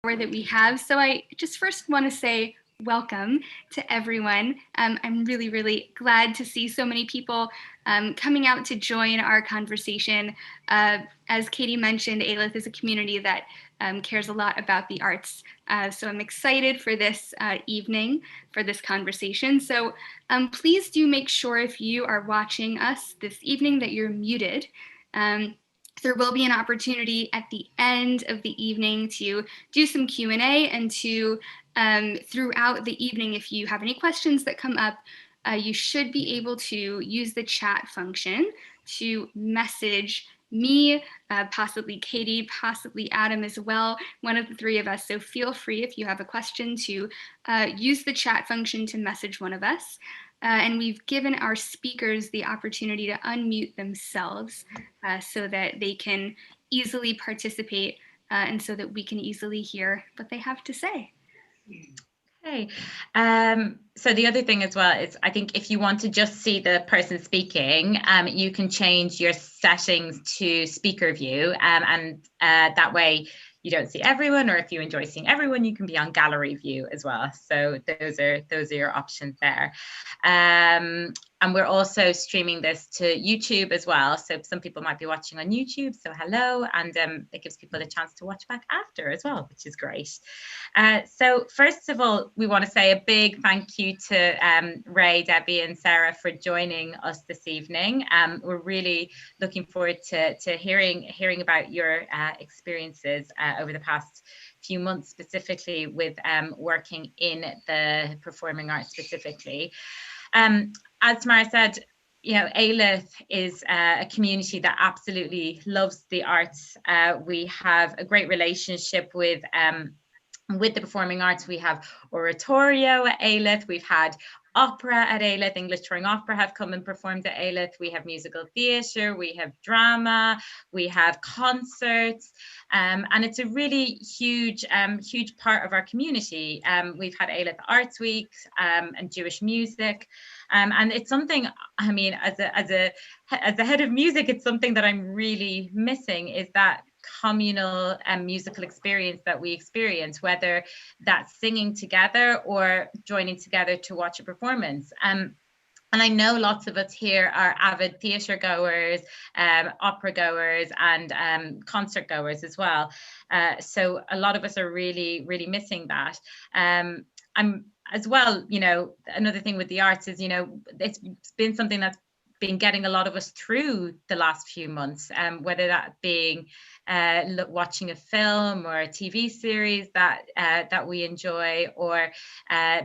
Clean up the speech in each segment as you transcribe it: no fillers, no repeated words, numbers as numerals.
that we have. So I just first want to say welcome to everyone. I'm really, really glad to see so many people coming out to join our conversation. As Katie mentioned, Alyth is a community that cares a lot about the arts. So I'm excited for this evening, for this conversation. So please do make sure if you are watching us this evening that you're muted. There will be an opportunity at the end of the evening to do some Q&A and to throughout the evening, if you have any questions that come up, you should be able to use the chat function to message me, possibly Katie, possibly Adam as well, one of the three of us. So feel free if you have a question to use the chat function to message one of us. And we've given our speakers the opportunity to unmute themselves so that they can easily participate and so that we can easily hear what they have to say. Okay. So the other thing as well is, I think if you want to just see the person speaking, you can change your settings to speaker view, and that way you don't see everyone, or if you enjoy seeing everyone, you can be on gallery view as well. So those are your options there. And we're also streaming this to YouTube as well. So some people might be watching on YouTube. So hello, and it gives people a chance to watch back after as well, which is great. So first of all, we want to say a big thank you to Ray, Debbie and Sarah for joining us this evening. We're really looking forward to hearing about your experiences over the past few months, specifically with working in the performing arts specifically. As Tamara said, you know, Alyth is a community that absolutely loves the arts. We have a great relationship with the performing arts. We have oratorio at Alyth, we've had opera at Alyth, English touring opera have come and performed at Alyth, we have musical theatre, we have drama, we have concerts, and it's a really huge part of our community. We've had Alyth Arts Week and Jewish music, and it's something, I mean, as a head of music, it's something that I'm really missing, is that communal and musical experience that we experience, whether that's singing together or joining together to watch a performance. And I know lots of us here are avid theatre goers, opera goers, and concert goers as well. So a lot of us are really, really missing that. I'm as well, you know, another thing with the arts is, you know, it's been something that's been getting a lot of us through the last few months, whether that being watching a film or a TV series that we enjoy, or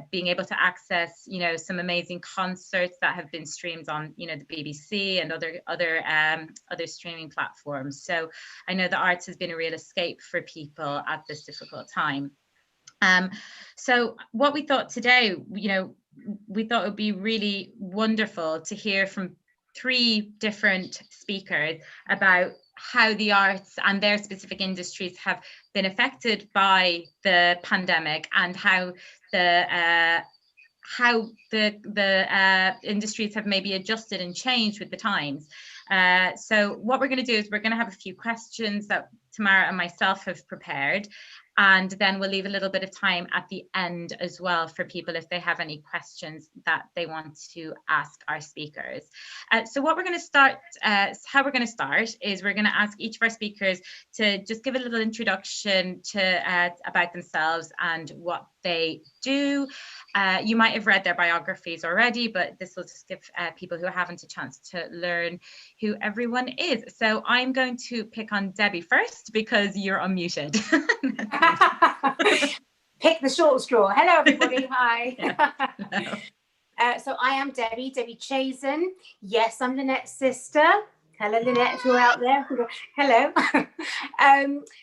being able to access, you know, some amazing concerts that have been streamed on, you know, the BBC and other streaming platforms. So I know the arts has been a real escape for people at this difficult time. So what we thought today, you know, we thought it would be really wonderful to hear from 3 different speakers about how the arts and their specific industries have been affected by the pandemic, and how the industries have maybe adjusted and changed with the times. So what we're going to do is we're going to have a few questions that Tamara and myself have prepared, and then we'll leave a little bit of time at the end as well for people if they have any questions that they want to ask our speakers. So what we're going to start, how we're going to start is we're going to ask each of our speakers to just give a little introduction to about themselves and what they do. You might have read their biographies already, but this will just give people who haven't a chance to learn who everyone is. So I'm going to pick on Debbie first because you're unmuted. Pick the short straw. Hello, everybody. Hi. Yeah. Hello. So I am Debbie Chazen. Yes, I'm Lynette's sister. Hello, Lynette, if you're out there. Hello.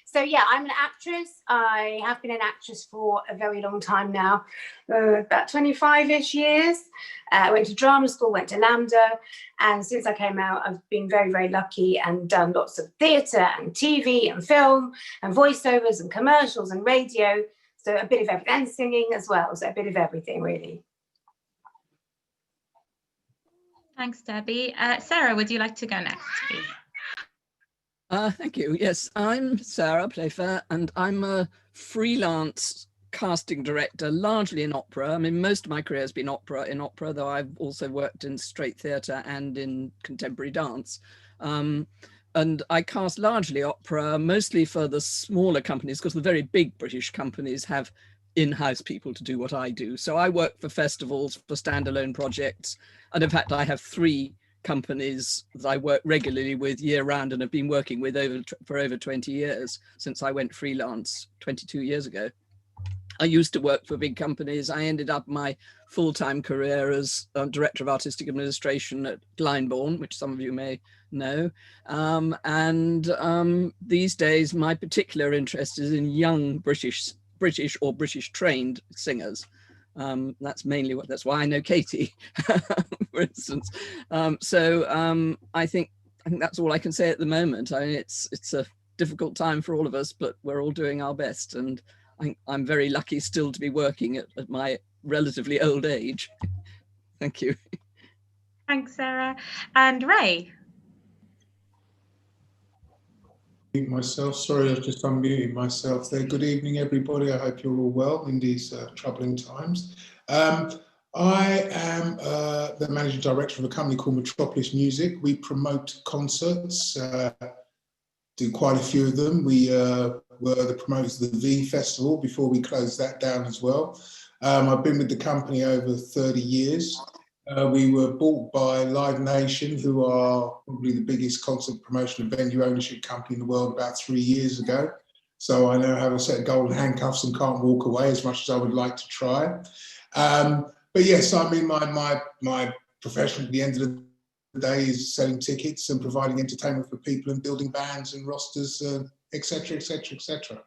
So yeah, I'm an actress. I have been an actress for a very long time now, about 25-ish years. I went to drama school, went to LAMDA, and since I came out, I've been very, very lucky and done lots of theatre and TV and film and voiceovers and commercials and radio. So a bit of everything, and singing as well. So a bit of everything, really. Thanks, Debbie. Sarah, would you like to go next, please? Thank you. Yes, I'm Sarah Playfair, and I'm a freelance casting director, largely in opera. I mean, most of my career has been in opera, though I've also worked in straight theatre and in contemporary dance. And I cast largely opera, mostly for the smaller companies, because the very big British companies have in-house people to do what I do. So I work for festivals, for standalone projects, and in fact, I have 3 companies that I work regularly with year round and have been working with for over 20 years since I went freelance 22 years ago. I used to work for big companies. I ended up my full-time career as Director of Artistic Administration at Glyndebourne, which some of you may know. These days, my particular interest is in young British or British trained singers. That's why I know Katie, for instance. I think that's all I can say at the moment. I mean, it's a difficult time for all of us, but we're all doing our best, and I'm very lucky still to be working at my relatively old age. Thank you. Thanks, Sarah. And Ray. Myself, sorry, I was just unmuting myself there. Good evening, everybody. I hope you're all well in these troubling times. I am the managing director of a company called Metropolis Music. We promote concerts, do quite a few of them. We were the promoters of the V Festival before we closed that down as well. I've been with the company over 30 years. We were bought by Live Nation, who are probably the biggest concert promotion and venue ownership company in the world, about 3 years ago. So I now have a set of golden handcuffs and can't walk away as much as I would like to try. But yes, I mean, my profession at the end of the day is selling tickets and providing entertainment for people and building bands and rosters, et cetera, et cetera, et cetera.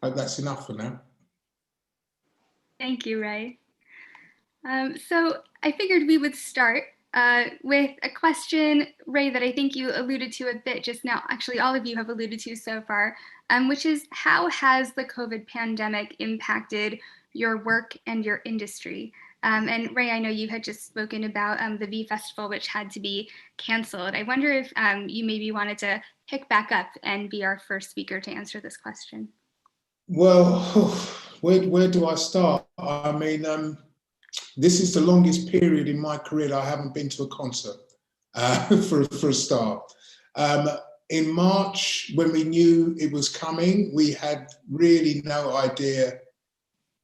Hope that's enough for now. Thank you, Ray. So I figured we would start with a question, Ray, that I think you alluded to a bit just now. Actually, all of you have alluded to so far, which is how has the COVID pandemic impacted your work and your industry? And Ray, I know you had just spoken about the V Festival, which had to be canceled. I wonder if you maybe wanted to pick back up and be our first speaker to answer this question. Well, where do I start? I mean, this is the longest period in my career that I haven't been to a concert, for a start. In March, when we knew it was coming, we had really no idea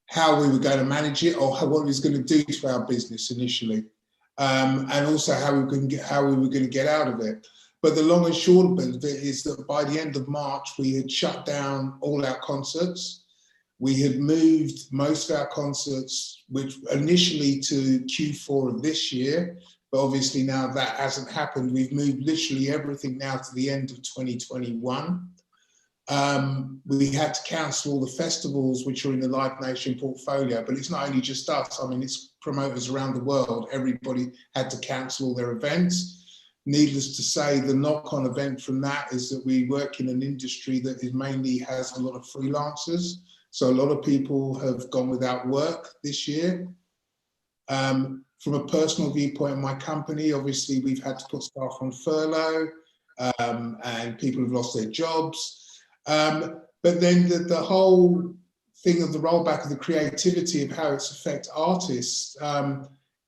how we were going to manage it or what it was going to do to our business initially, and also how we were going to get out of it. But the long and short of it is that by the end of March, we had shut down all our concerts. We had moved most of our concerts, which initially to Q4 of this year, but obviously now that hasn't happened. We've moved literally everything now to the end of 2021. We had to cancel all the festivals which are in the Live Nation portfolio, but it's not only just us. I mean, it's promoters around the world. Everybody had to cancel all their events. Needless to say, the knock-on event from that is that we work in an industry that mainly has a lot of freelancers. So a lot of people have gone without work this year. From a personal viewpoint in my company, obviously we've had to put staff on furlough, and people have lost their jobs. But then the whole thing of the rollback of the creativity of how it's affect artists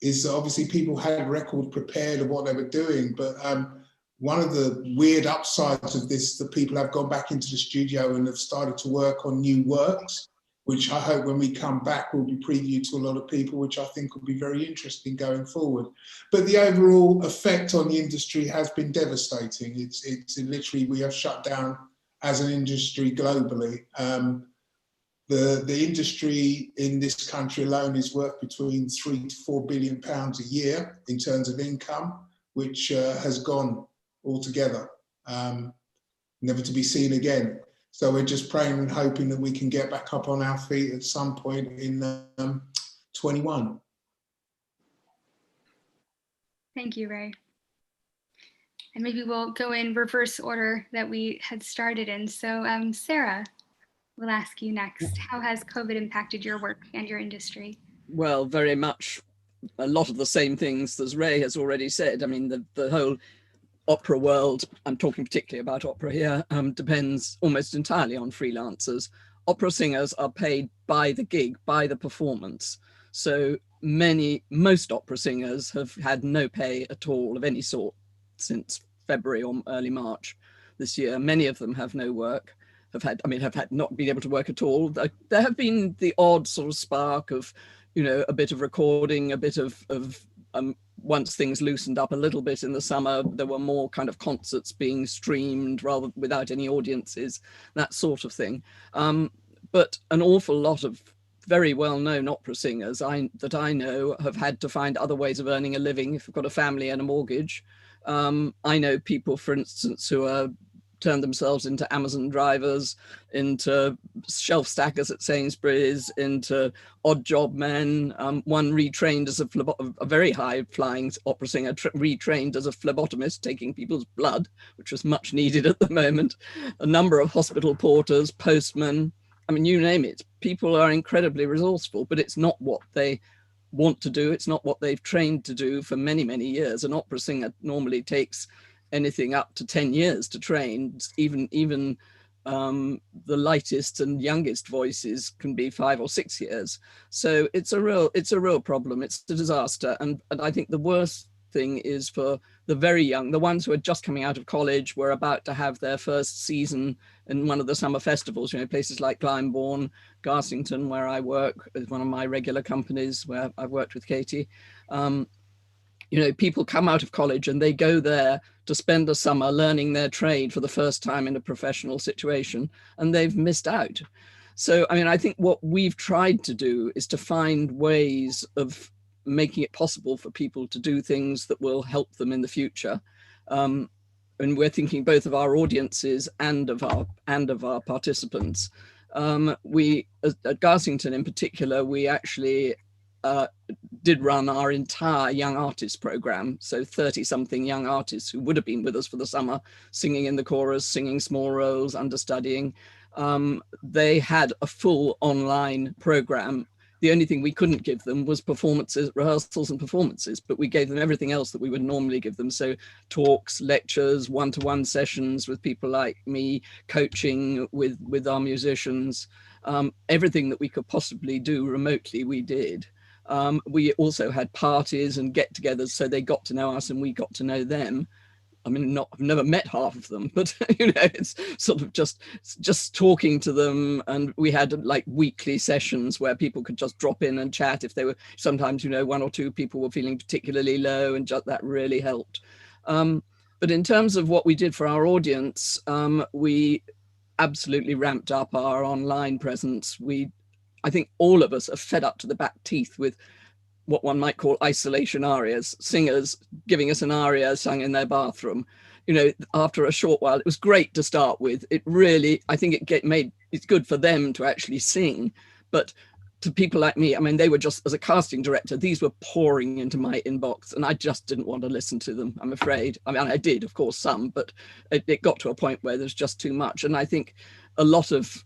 is that obviously people had records prepared of what they were doing, but one of the weird upsides of this, that people have gone back into the studio and have started to work on new works, which I hope when we come back will be previewed to a lot of people, which I think will be very interesting going forward. But the overall effect on the industry has been devastating. It's literally, we have shut down as an industry globally. The industry in this country alone is worth between £3 to £4 billion a year in terms of income, which has gone altogether, never to be seen again. So we're just praying and hoping that we can get back up on our feet at some point in 21. Thank you, Ray. And maybe we'll go in reverse order that we had started in. So Sarah, we'll ask you next. How has COVID impacted your work and your industry? Well, very much a lot of the same things as Ray has already said. I mean, the whole opera world, I'm talking particularly about opera here, depends almost entirely on freelancers. Opera singers are paid by the gig, by the performance. So most opera singers have had no pay at all of any sort since February or early March this year. Many of them have no work, have had not been able to work at all. There have been the odd sort of spark of, a bit of recording, a bit of once things loosened up a little bit in the summer, there were more kind of concerts being streamed rather without any audiences, that sort of thing. But an awful lot of very well-known opera singers that I know have had to find other ways of earning a living if they've got a family and a mortgage. I know people, for instance, who turned themselves into Amazon drivers, into shelf stackers at Sainsbury's, into odd job men. One retrained as a very high-flying opera singer, retrained as a phlebotomist, taking people's blood, which was much needed at the moment. A number of hospital porters, postmen. I mean, you name it. People are incredibly resourceful, but it's not what they want to do. It's not what they've trained to do for many, many years. An opera singer normally takes anything up to 10 years to train. Even the lightest and youngest voices can be 5 or 6 years. So it's a real problem. It's a disaster. And I think the worst thing is for the very young, the ones who are just coming out of college, were about to have their first season in one of the summer festivals, places like Glyndebourne, Garsington, where I work, is one of my regular companies where I've worked with Katie. People come out of college and they go there to spend the summer learning their trade for the first time in a professional situation, and they've missed out. So, I think what we've tried to do is to find ways of making it possible for people to do things that will help them in the future. And we're thinking both of our audiences and of our participants. We, at Garsington in particular, we actually did run our entire young artist program. So 30-something young artists who would have been with us for the summer, singing in the chorus, singing small roles, understudying. They had a full online program. The only thing we couldn't give them was performances, rehearsals and performances, but we gave them everything else that we would normally give them. So talks, lectures, one-to-one sessions with people like me, coaching with our musicians, everything that we could possibly do remotely, we did. We also had parties and get-togethers, so they got to know us and we got to know them. I've never met half of them, but it's sort of just talking to them. And we had like weekly sessions where people could just drop in and chat if they were, sometimes, one or two people were feeling particularly low, and just that really helped. But in terms of what we did for our audience, we absolutely ramped up our online presence. I think all of us are fed up to the back teeth with what one might call isolation arias, singers giving us an aria sung in their bathroom. After a short while, it was great to start with. It really, I think it's good for them to actually sing. But to people like me, they were just, as a casting director, these were pouring into my inbox and I just didn't want to listen to them, I'm afraid. I did, of course, some, but it got to a point where there's just too much. And I think a lot of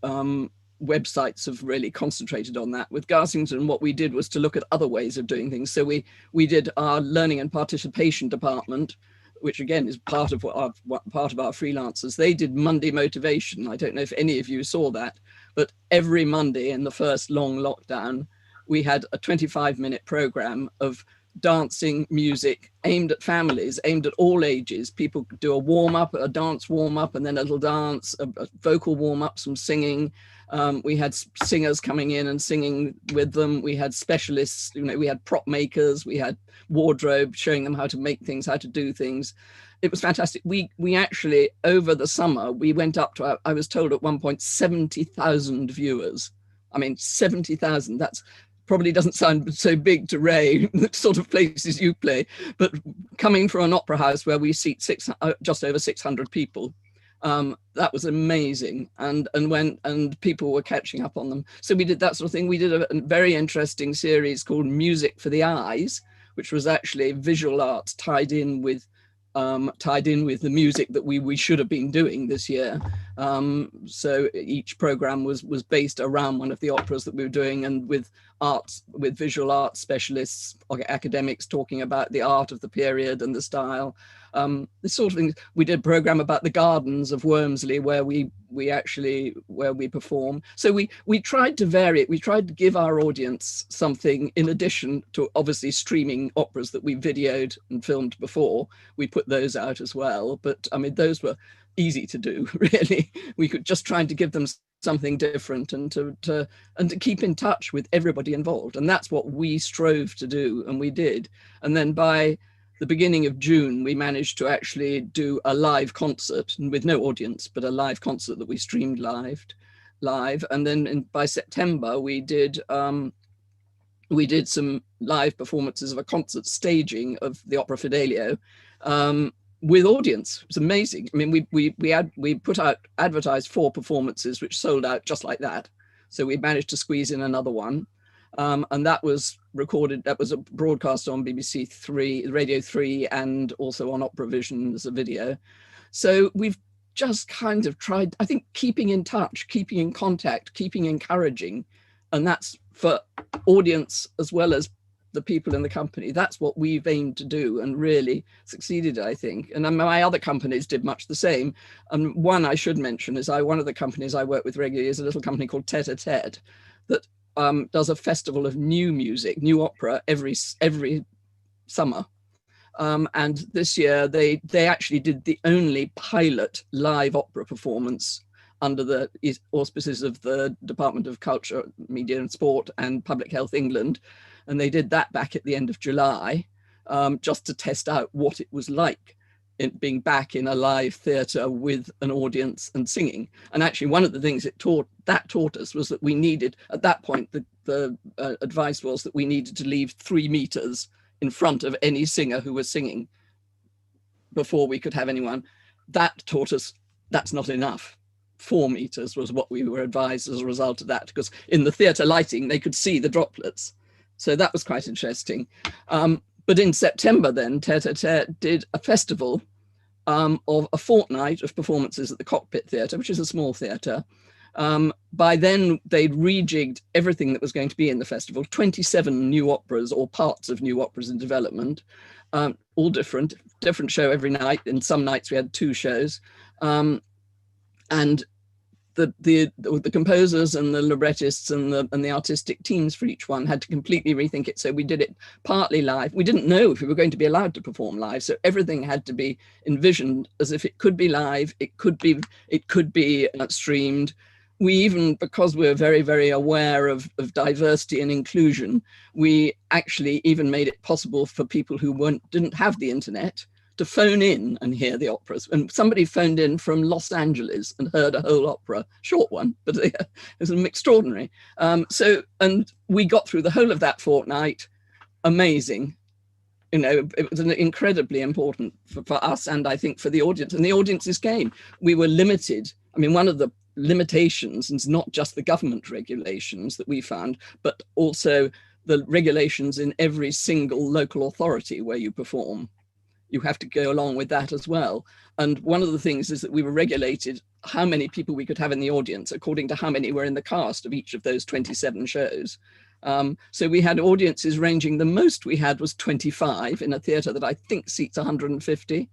websites have really concentrated on that. With Garsington, what we did was to look at other ways of doing things. So we did our learning and participation department, which again is part of our freelancers. They did Monday Motivation. I don't know if any of you saw that, but every Monday in the first long lockdown, we had a 25-minute program of dancing music aimed at families, aimed at all ages. People could do a warm-up, a dance warm-up, and then a little dance, a vocal warm-up, some singing. We had singers coming in and singing with them. We had specialists, we had prop makers, we had wardrobe showing them how to make things, how to do things. It was fantastic. We actually, over the summer, we went up to, I was told at one point, 70,000 viewers. 70,000, that's probably doesn't sound so big to Ray, the sort of places you play, but coming from an opera house where we seat just over 600 people, that was amazing. And people were catching up on them. So we did that sort of thing. We did a very interesting series called Music for the Eyes, which was actually visual arts tied in with the music that we should have been doing this year. So each program was based around one of the operas that we were doing, and with visual arts specialists, academics talking about the art of the period and the style. This sort of thing. We did a program about the gardens of Wormsley where we perform. So we tried to vary it. We tried to give our audience something in addition to obviously streaming operas that we videoed and filmed before. We put those out as well. But I mean, those were easy to do, really. We could just trying to give them something different and to keep in touch with everybody involved. And that's what we strove to do, and we did. And then by the beginning of June, we managed to actually do a live concert with no audience, but a live concert that we streamed live. And then by September, we did some live performances of a concert staging of the opera Fidelio, with audience. It was amazing. I mean, we put out, advertised 4 performances, which sold out just like that. So we managed to squeeze in another one. And that was recorded, that was broadcast on BBC 3, Radio 3, and also on Opera Vision as a video. So we've just kind of tried, I think, keeping in touch, keeping in contact, keeping encouraging. And that's for audience as well as the people in the company. That's what we've aimed to do and really succeeded, I think. And my other companies did much the same. And one I should mention is one of the companies I work with regularly is a little company called Tete a Tete that does a festival of new music, new opera every summer. And this year they actually did the only pilot live opera performance under the auspices of the Department of Culture, Media and Sport and Public Health England. And they did that back at the end of July, just to test out what it was like being back in a live theatre with an audience and singing. And actually one of the things it taught us was that we needed, at that point, the advice was that we needed to leave 3 meters in front of any singer who was singing before we could have anyone. That taught us that's not enough. 4 meters was what we were advised as a result of that, because in the theatre lighting, they could see the droplets. So that was quite interesting. But in September then, Tete a Tete did a festival of a fortnight of performances at the Cockpit Theatre, which is a small theatre. By then, they'd rejigged everything that was going to be in the festival, 27 new operas or parts of new operas in development, all different show every night. And some nights we had 2 shows. And the composers and the librettists and the artistic teams for each one had to completely rethink it. So we did it partly live. We didn't know if we were going to be allowed to perform live. So everything had to be envisioned as if it could be live, it could be streamed. We even, because we're very, very aware of diversity and inclusion, we actually even made it possible for people who didn't have the internet to phone in and hear the operas. And somebody phoned in from Los Angeles and heard a whole opera, short one, but it was extraordinary. And we got through the whole of that fortnight, amazing. You know, it was incredibly important for us and I think for the audience, and the audiences came. We were limited. I mean, one of the limitations is not just the government regulations that we found, but also the regulations in every single local authority where you perform. You have to go along with that as well. And one of the things is that we were regulated how many people we could have in the audience according to how many were in the cast of each of those 27 shows. So we had audiences ranging, the most we had was 25 in a theatre that I think seats 150.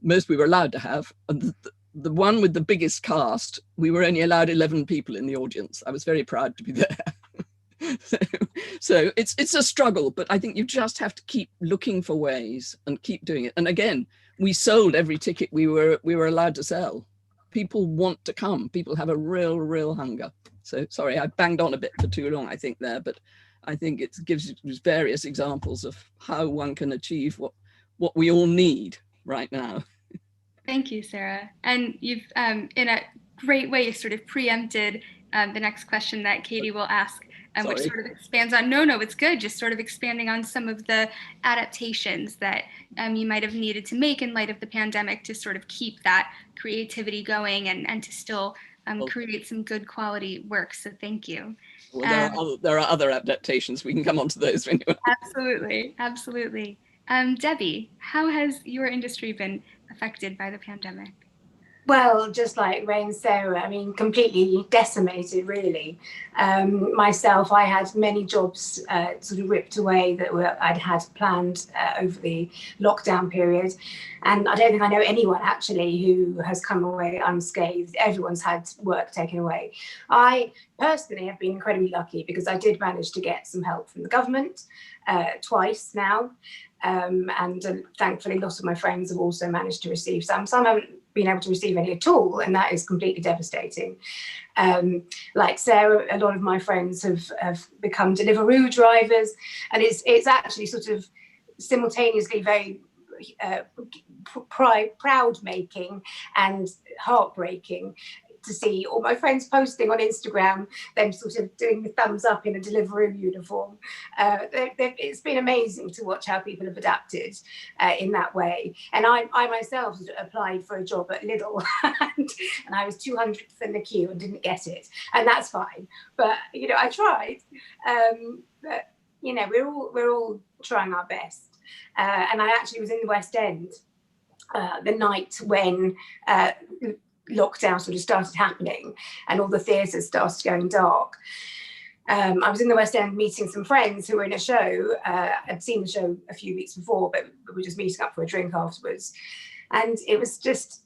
Most we were allowed to have. And the one with the biggest cast, we were only allowed 11 people in the audience. I was very proud to be there. So it's a struggle, but I think you just have to keep looking for ways and keep doing it. And again, we sold every ticket we were allowed to sell. People want to come. People have a real hunger. So sorry, I banged on a bit for too long, I think there, but I think it gives various examples of how one can achieve what we all need right now. Thank you, Sarah. And you've, in a great way, sort of preempted the next question that Katie will ask, which sort of expands on, no, it's good, just sort of expanding on some of the adaptations that you might have needed to make in light of the pandemic to sort of keep that creativity going and to still create some good quality work. So thank you. Well, there are other adaptations. We can come on to those when you want. Absolutely. Debbie, how has your industry been affected by the pandemic? Well, just like Ray and Sarah, I mean, completely decimated, really. Myself, I had many jobs sort of ripped away that I'd had planned over the lockdown period. And I don't think I know anyone actually who has come away unscathed. Everyone's had work taken away. I personally have been incredibly lucky because I did manage to get some help from the government twice now. And thankfully, a lot of my friends have also managed to receive some. Some haven't been able to receive any at all, and that is completely devastating. Like Sarah, a lot of my friends have become Deliveroo drivers, and it's actually sort of simultaneously very proud making and heartbreaking to see all my friends posting on Instagram, them sort of doing the thumbs up in a Deliveroo uniform. It's been amazing to watch how people have adapted in that way. And I myself applied for a job at Lidl and I was 200th in the queue and didn't get it. And that's fine. But, you know, I tried. But, you know, we're all trying our best. And I actually was in the West End the night when lockdown sort of started happening and all the theatres started going dark. I was in the West End meeting some friends who were in a show. I'd seen the show a few weeks before, but we were just meeting up for a drink afterwards. And it was just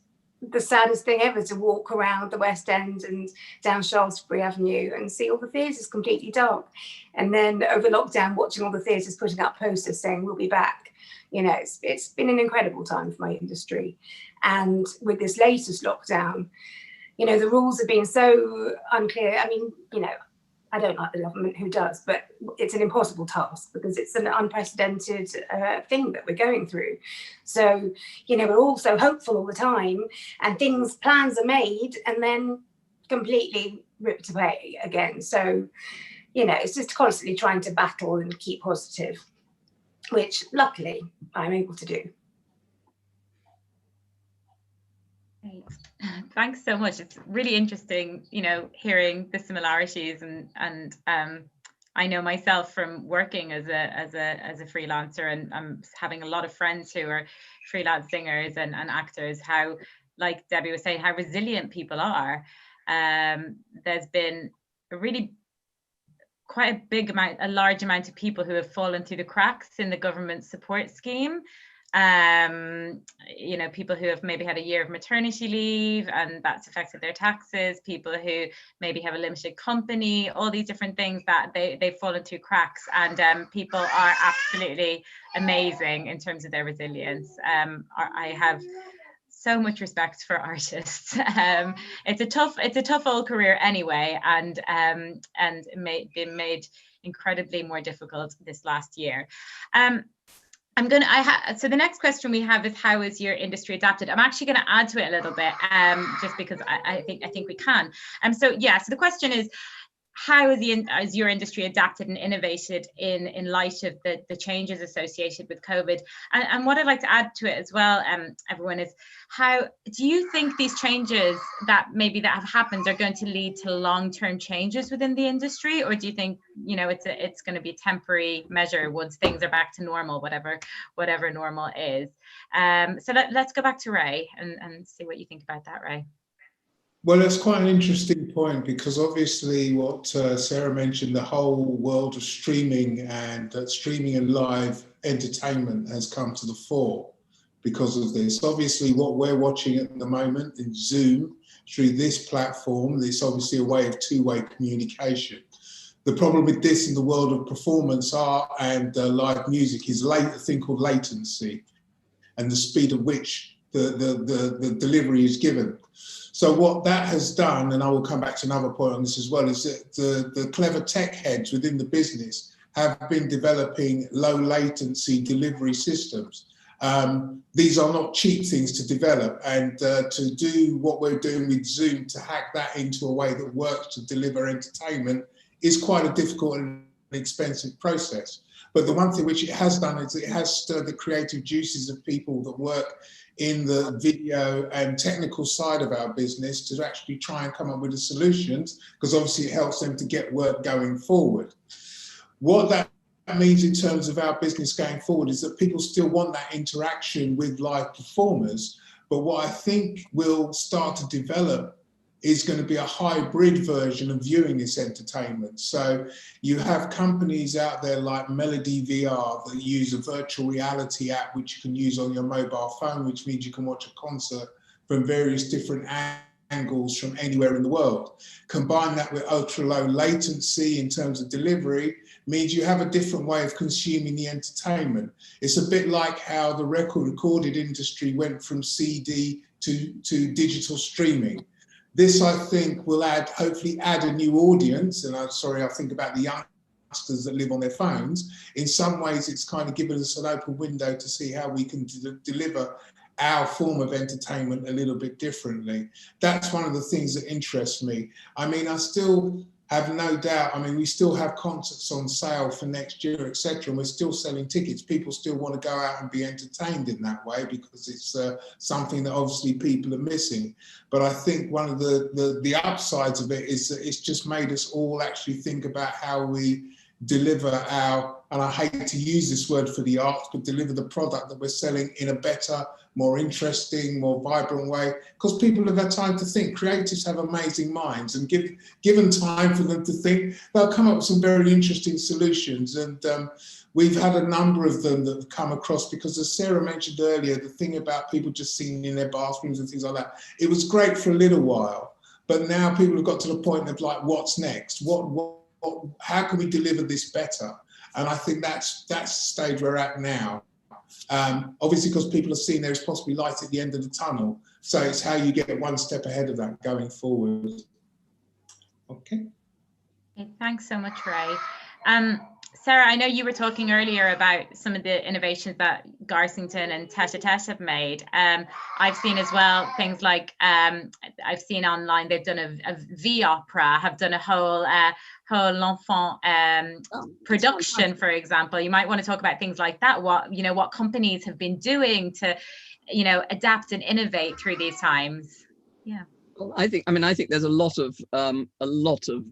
the saddest thing ever to walk around the West End and down Shaftesbury Avenue and see all the theatres completely dark. And then over lockdown, watching all the theatres putting up posters saying, we'll be back. You know, it's been an incredible time for my industry. And with this latest lockdown, you know, the rules have been so unclear. I mean, you know, I don't like the government, who does, but it's an impossible task because it's an unprecedented thing that we're going through. So, you know, we're all so hopeful all the time and plans are made and then completely ripped away again. So, you know, it's just constantly trying to battle and keep positive, which luckily I'm able to do. Great. Thanks so much. It's really interesting, you know, hearing the similarities and I know myself from working as a freelancer and I'm having a lot of friends who are freelance singers and actors, how, like Debbie was saying, how resilient people are. There's been quite a large amount of people who have fallen through the cracks in the government support scheme. You know, people who have maybe had a year of maternity leave and that's affected their taxes, people who maybe have a limited company, all these different things that they've fallen through cracks, and people are absolutely amazing in terms of their resilience. I have so much respect for artists. It's a tough old career anyway, and been made incredibly more difficult this last year. So the next question we have is, how is your industry adapted? I'm actually going to add to it a little bit, just because I think we can. So the question is, how is your industry adapted and innovated in light of the changes associated with COVID? And what I'd like to add to it as well, everyone, is how do you think these changes that have happened are going to lead to long-term changes within the industry, or do you think, you know, it's going to be a temporary measure once things are back to normal, whatever normal is? So let's go back to Ray and see what you think about that, Ray. Well, that's quite an interesting point, because obviously what Sarah mentioned, the whole world of streaming and live entertainment has come to the fore because of this. Obviously, what we're watching at the moment in Zoom through this platform, it's obviously a way of two-way communication. The problem with this in the world of performance art and live music is a thing called latency and the speed at which the delivery is given. So what that has done, and I will come back to another point on this as well, is that the clever tech heads within the business have been developing low latency delivery systems. These are not cheap things to develop, and to do what we're doing with Zoom, to hack that into a way that works to deliver entertainment, is quite a difficult and expensive process. But the one thing which it has done is it has stirred the creative juices of people that work in the video and technical side of our business to actually try and come up with the solutions, because obviously it helps them to get work going forward. What that means in terms of our business going forward is that people still want that interaction with live performers, But what I think will start to develop is going to be a hybrid version of viewing this entertainment. So you have companies out there like Melody VR that use a virtual reality app which you can use on your mobile phone, which means you can watch a concert from various different angles from anywhere in the world. Combine that with ultra low latency in terms of delivery means you have a different way of consuming the entertainment. It's a bit like how the recorded industry went from CD to digital streaming. This, I think, will hopefully add a new audience. And I'm sorry, I think about the youngsters that live on their phones. In some ways, it's kind of given us an open window to see how we can deliver our form of entertainment a little bit differently. That's one of the things that interests me. I mean, I still have no doubt. I mean, we still have concerts on sale for next year, etc., and we're still selling tickets. People still want to go out and be entertained in that way because it's something that obviously people are missing. But I think one of the upsides of it is that it's just made us all actually think about how we deliver our, and I hate to use this word for the arts, but deliver the product that we're selling in a better, more interesting, more vibrant way, because people have had time to think. Creatives have amazing minds, and given time for them to think, they'll come up with some very interesting solutions. And we've had a number of them that have come across, because as Sarah mentioned earlier, the thing about people just singing in their bathrooms and things like that, it was great for a little while, but now people have got to the point of like, what's next? How can we deliver this better? And I think that's the stage we're at now. Obviously, because people have seen there is possibly light at the end of the tunnel. So it's how you get one step ahead of that going forward. Okay. Thanks so much, Ray. Sarah, I know you were talking earlier about some of the innovations that Garsington and Tete-a-Tete have made. I've seen as well things like, I've seen online, they've done a V-opera, have done a whole L'Enfant production, for example. You might want to talk about things like that, what companies have been doing to, adapt and innovate through these times. Yeah. Well, I think there's a lot of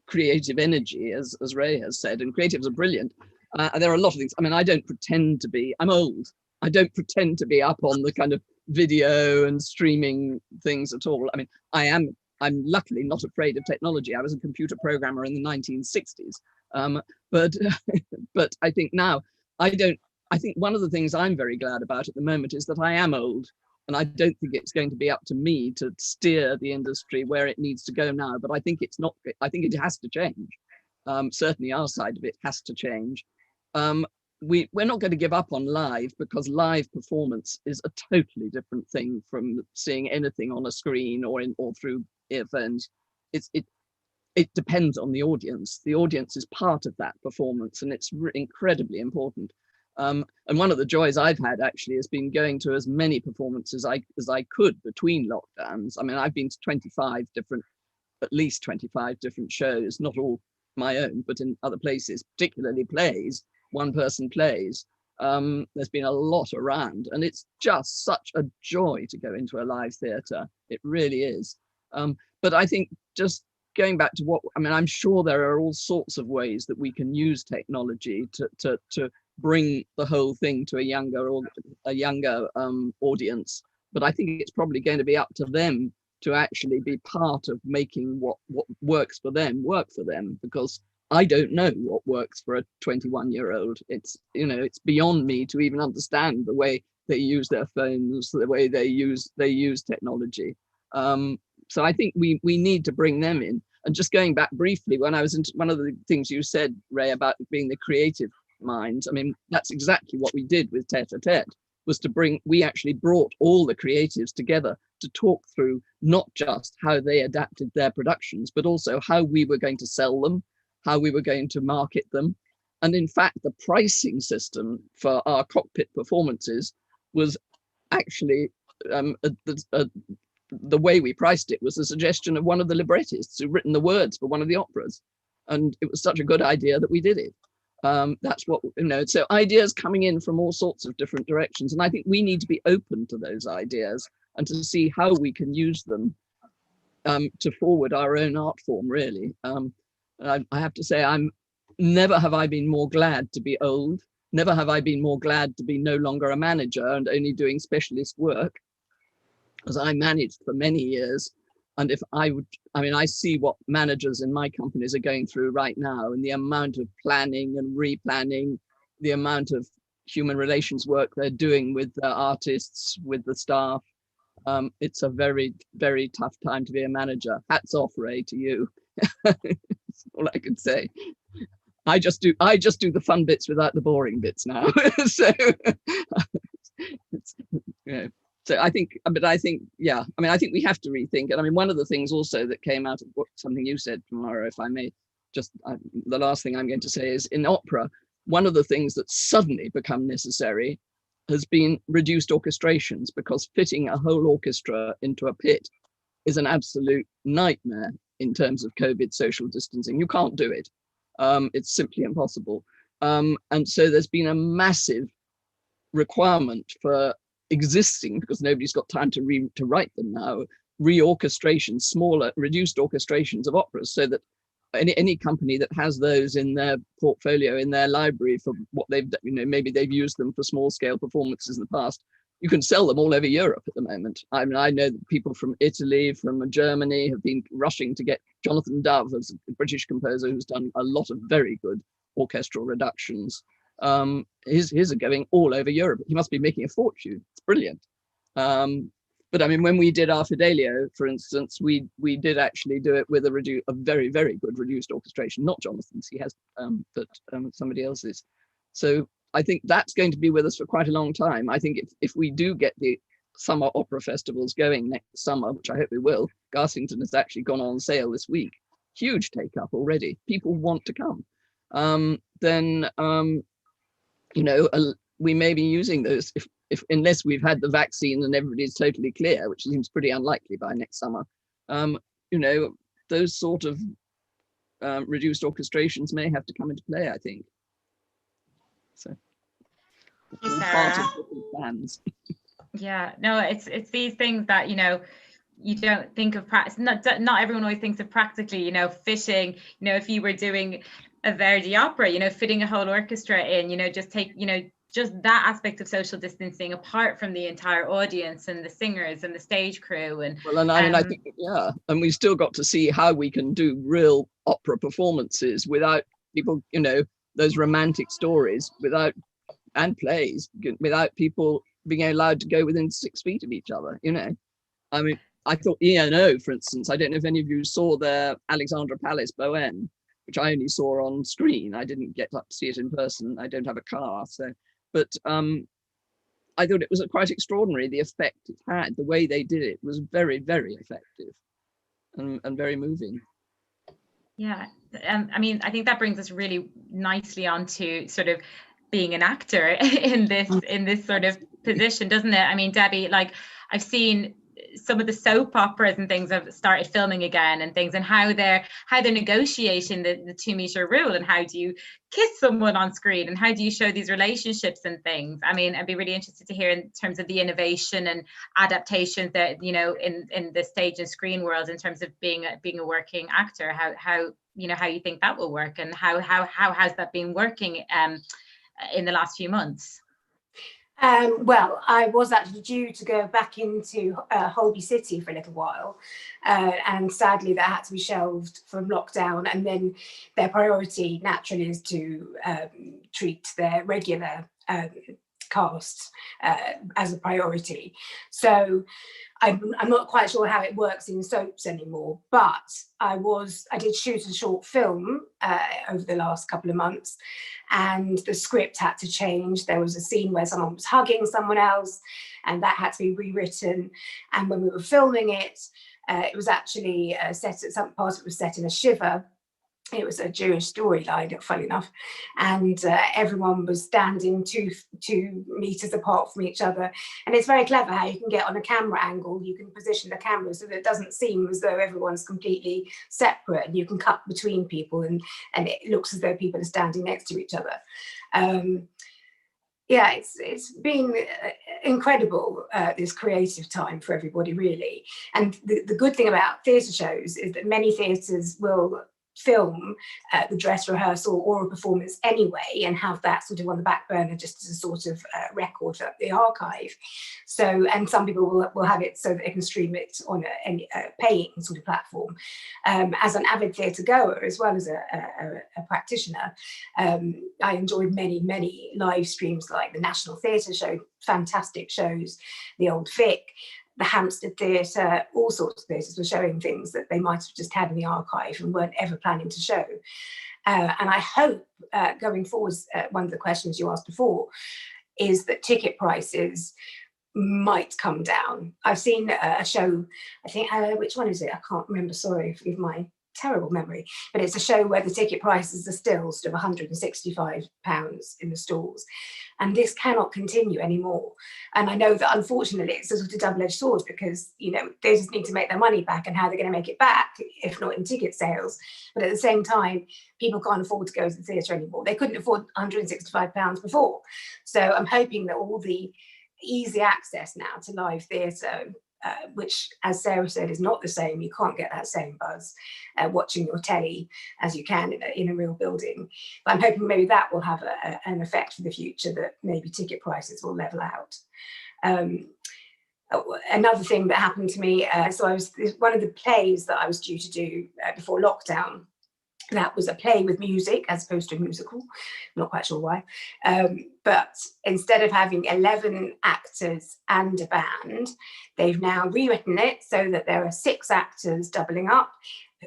creative energy, as Ray has said, and creatives are brilliant. There are a lot of things. I mean, I'm old. I don't pretend to be up on the kind of video and streaming things at all. I mean, I'm luckily not afraid of technology. I was a computer programmer in the 1960s. But I think now, I think one of the things I'm very glad about at the moment is that I am old. And I don't think it's going to be up to me to steer the industry where it needs to go now. But I think it has to change. Certainly our side of it has to change. We're not going to give up on live, because live performance is a totally different thing from seeing anything on a screen or through earphones. It depends on the audience. The audience is part of that performance, and it's incredibly important. And one of the joys I've had actually has been going to as many performances as I could between lockdowns. I mean, I've been to at least 25 different shows, not all my own, but in other places, particularly plays, one-person plays. There's been a lot around, and it's just such a joy to go into a live theatre. It really is. But I think just going back to I'm sure there are all sorts of ways that we can use technology to bring the whole thing to a younger audience, but I think it's probably going to be up to them to actually be part of making what works for them work for them, because I don't know what works for a 21-year-old. It's beyond me to even understand the way they use their phones, the way they use technology. So I think we need to bring them in. And just going back briefly, when I was into one of the things you said, Ray, about being the creative minds, I mean, that's exactly what we did with Tete-a-Tete, was we actually brought all the creatives together to talk through not just how they adapted their productions, but also how we were going to sell them, how we were going to market them. And in fact, the pricing system for our cockpit performances was actually, the way we priced it was a suggestion of one of the librettists who'd written the words for one of the operas. And it was such a good idea that we did it. That's what, so ideas coming in from all sorts of different directions. And I think we need to be open to those ideas and to see how we can use them to forward our own art form, really. I have to say, never have I been more glad to be old. Never have I been more glad to be no longer a manager and only doing specialist work. as I managed for many years. And if I would, I mean, I see what managers in my companies are going through right now, and the amount of planning and replanning, the amount of human relations work they're doing with their artists, with the staff. It's a very, very tough time to be a manager. Hats off, Ray, to you. That's all I can say. I just do the fun bits without the boring bits now. So, it's, you know. So I think, yeah, I mean, I think we have to rethink it. I mean, one of the things also that came out of something you said, Tamara, if I may, just the last thing I'm going to say is, in opera, one of the things that's suddenly become necessary has been reduced orchestrations, because fitting a whole orchestra into a pit is an absolute nightmare in terms of COVID social distancing. You can't do it. It's simply impossible. And so there's been a massive requirement for existing, because nobody's got time to write them now, reorchestrations, smaller, reduced orchestrations of operas, so that any company that has those in their portfolio, in their library, for what they've, you know, maybe they've used them for small scale performances in the past, you can sell them all over Europe at the moment. I mean, I know that people from Italy, from Germany have been rushing to get Jonathan Dove, as a British composer who's done a lot of very good orchestral reductions. His are going all over Europe. He must be making a fortune. It's brilliant. But I mean, when we did our Fidelio, for instance, we did actually do it with a very, very good reduced orchestration, not Jonathan's, he has, but somebody else's. So I think that's going to be with us for quite a long time. I think if we do get the summer opera festivals going next summer, which I hope we will, Garsington has actually gone on sale this week, huge take up already. People want to come. Then you know, we may be using those if unless we've had the vaccine and everybody's totally clear, which seems pretty unlikely by next summer. You know, those sort of reduced orchestrations may have to come into play, I think. So, part of different plans. Yeah, no, it's these things that, you know, you don't think of practice. Not everyone always thinks of practically, you know, fitting, you know, if you were doing a Verdi opera, you know, fitting a whole orchestra in, you know, just take, you know, just that aspect of social distancing apart from the entire audience and the singers and the stage crew. And well, and I mean, I think, yeah, and we still got to see how we can do real opera performances without people, you know, those romantic stories, without, and plays, without people being allowed to go within 6 feet of each other, you know. I mean, I thought E&O, for instance, I don't know if any of you saw their Alexandra Palace Bohème, which I only saw on screen. I didn't get up to see it in person. I don't have a car, so, but I thought it was quite extraordinary, the effect it had. The way they did it was very, very effective and very moving. Yeah, I mean, I think that brings us really nicely onto sort of being an actor in this sort of position, doesn't it? I mean, Debbie, like, I've seen some of the soap operas and things have started filming again and things, and how they're negotiating the 2 meter rule, and how do you kiss someone on screen, and how do you show these relationships and things. I mean, I'd be really interested to hear in terms of the innovation and adaptations that, you know, in the stage and screen world, in terms of being a working actor, how you know, how you think that will work, and how has that been working in the last few months? Well, I was actually due to go back into Holby City for a little while, and sadly that had to be shelved from lockdown, and then their priority naturally is to treat their regular cast as a priority. So I'm not quite sure how it works in soaps anymore, but I did shoot a short film over the last couple of months, and the script had to change. There was a scene where someone was hugging someone else, and that had to be rewritten. And when we were filming it, it was actually set at some part of it was set in a shiva. It was a Jewish storyline, funny enough, and everyone was standing two meters apart from each other. And it's very clever how you can get on a camera angle, you can position the camera so that it doesn't seem as though everyone's completely separate, and you can cut between people, and it looks as though people are standing next to each other. Yeah, it's been incredible, this creative time for everybody, really. And the good thing about theatre shows is that many theatres will film the dress rehearsal or a performance anyway, and have that sort of on the back burner just as a sort of record for the archive. So, and some people will have it so that they can stream it on a paying sort of platform. As an avid theatre goer, as well as a practitioner, I enjoyed many live streams, like the National Theatre Show, fantastic shows, the Old Vic, the Hampstead Theatre, all sorts of theatres were showing things that they might have just had in the archive and weren't ever planning to show. And I hope going forwards, one of the questions you asked before is that ticket prices might come down. I've seen a show, I think, which one is it? I can't remember, sorry, forgive my terrible memory, but it's a show where the ticket prices are still sort of £165 in the stalls. And this cannot continue anymore. And I know that unfortunately it's a sort of double-edged sword, because, you know, they just need to make their money back, and how they're going to make it back if not in ticket sales. But at the same time, people can't afford to go to the theatre anymore. They couldn't afford £165 before. So I'm hoping that all the easy access now to live theatre, which, as Sarah said, is not the same. You can't get that same buzz watching your telly as you can in a real building. But I'm hoping maybe that will have an effect for the future, that maybe ticket prices will level out. Another thing that happened to me, so I was, one of the plays that I was due to do before lockdown, that was a play with music as opposed to a musical. I'm not quite sure why. But instead of having 11 actors and a band, they've now rewritten it so that there are 6 actors doubling up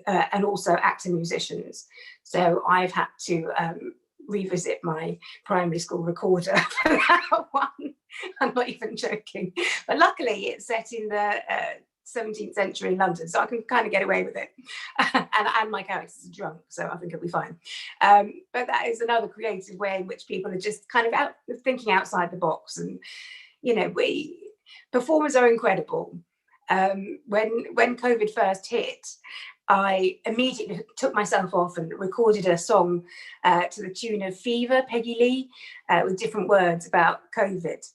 and also actor musicians. So I've had to revisit my primary school recorder for that one. I'm not even joking. But luckily it's set in the 17th century London, so I can kind of get away with it. and my character's drunk, so I think it'll be fine. But that is another creative way in which people are just kind of thinking outside the box. And, you know, performers are incredible. When COVID first hit, I immediately took myself off and recorded a song to the tune of Fever, Peggy Lee, with different words about COVID.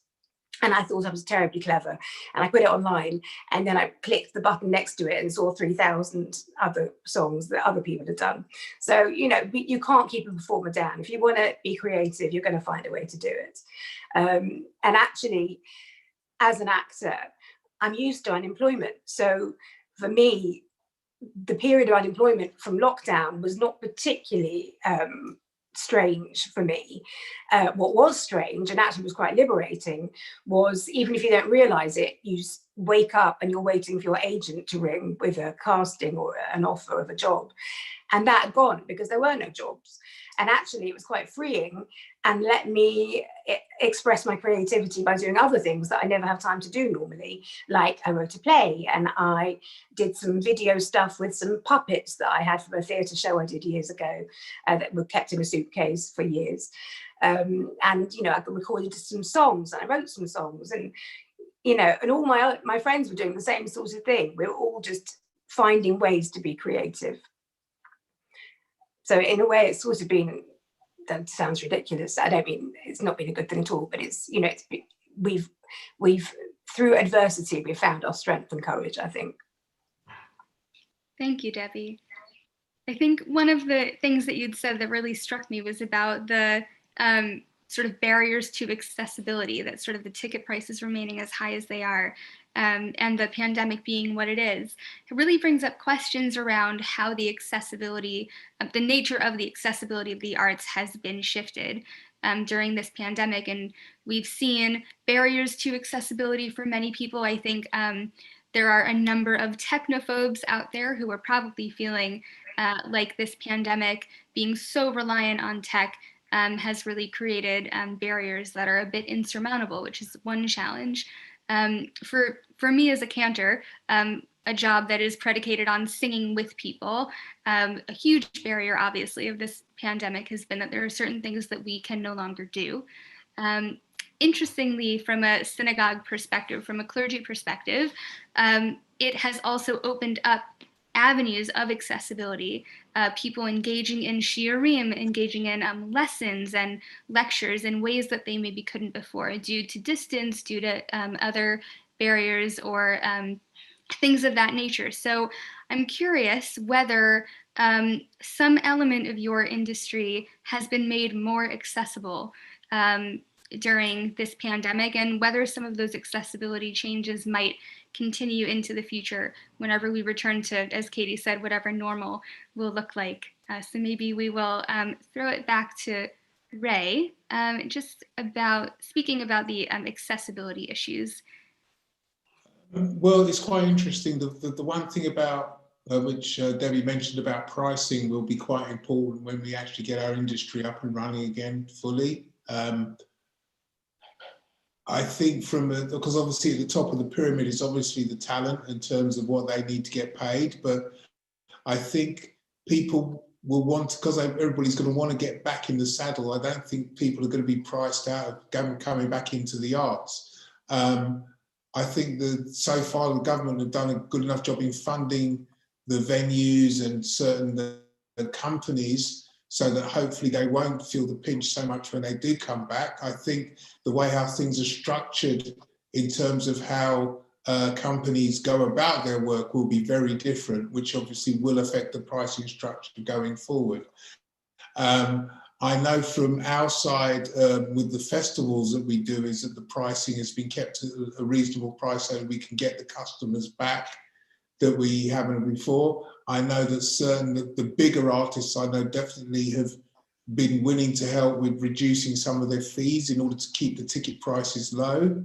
And I thought I was terribly clever, and I put it online, and then I clicked the button next to it and saw 3,000 other songs that other people had done. So, you know, you can't keep a performer down. If you want to be creative, you're going to find a way to do it. And actually, as an actor, I'm used to unemployment. So for me, the period of unemployment from lockdown was not particularly strange for me. What was strange, and actually was quite liberating, was even if you don't realize it, you wake up and you're waiting for your agent to ring with a casting or an offer of a job, and that had gone because there were no jobs. And actually it was quite freeing and let me express my creativity by doing other things that I never have time to do normally. Like I wrote a play, and I did some video stuff with some puppets that I had from a theatre show I did years ago that were kept in a suitcase for years. And, you know, I recorded some songs, and I wrote some songs, and, you know, and all my friends were doing the same sort of thing. We were all just finding ways to be creative. So in a way, it's sort of been, that sounds ridiculous. I don't mean it's not been a good thing at all, but it's, you know, we've through adversity, we've found our strength and courage, I think. Thank you, Debbie. I think one of the things that you'd said that really struck me was about the sort of barriers to accessibility, that sort of the ticket prices remaining as high as they are, and the pandemic being what it is. It really brings up questions around how the accessibility, the nature of the accessibility of the arts has been shifted during this pandemic. And we've seen barriers to accessibility for many people. I think there are a number of technophobes out there who are probably feeling like this pandemic, being so reliant on tech, has really created barriers that are a bit insurmountable, which is one challenge. For me as a cantor, a job that is predicated on singing with people, a huge barrier, obviously, of this pandemic has been that there are certain things that we can no longer do. Interestingly, from a synagogue perspective, from a clergy perspective, it has also opened up avenues of accessibility, people engaging in shiurim, engaging in lessons and lectures in ways that they maybe couldn't before, due to distance, due to other barriers or things of that nature. So I'm curious whether some element of your industry has been made more accessible during this pandemic, and whether some of those accessibility changes might continue into the future whenever we return to, as Katie said, whatever normal will look like. So maybe we will throw it back to Ray, just about speaking about the accessibility issues. Well, it's quite interesting. The one thing about which Debbie mentioned about pricing will be quite important when we actually get our industry up and running again fully. I think because obviously at the top of the pyramid is obviously the talent in terms of what they need to get paid, but I think people will want, because everybody's going to want to get back in the saddle. I don't think people are going to be priced out of coming back into the arts. I think that so far the government have done a good enough job in funding the venues and certain the companies, so that hopefully they won't feel the pinch so much when they do come back. I think the way how things are structured in terms of how companies go about their work will be very different, which obviously will affect the pricing structure going forward. I know from our side with the festivals that we do is that the pricing has been kept at a reasonable price so that we can get the customers back that we haven't before. I know that the bigger artists I know definitely have been willing to help with reducing some of their fees in order to keep the ticket prices low.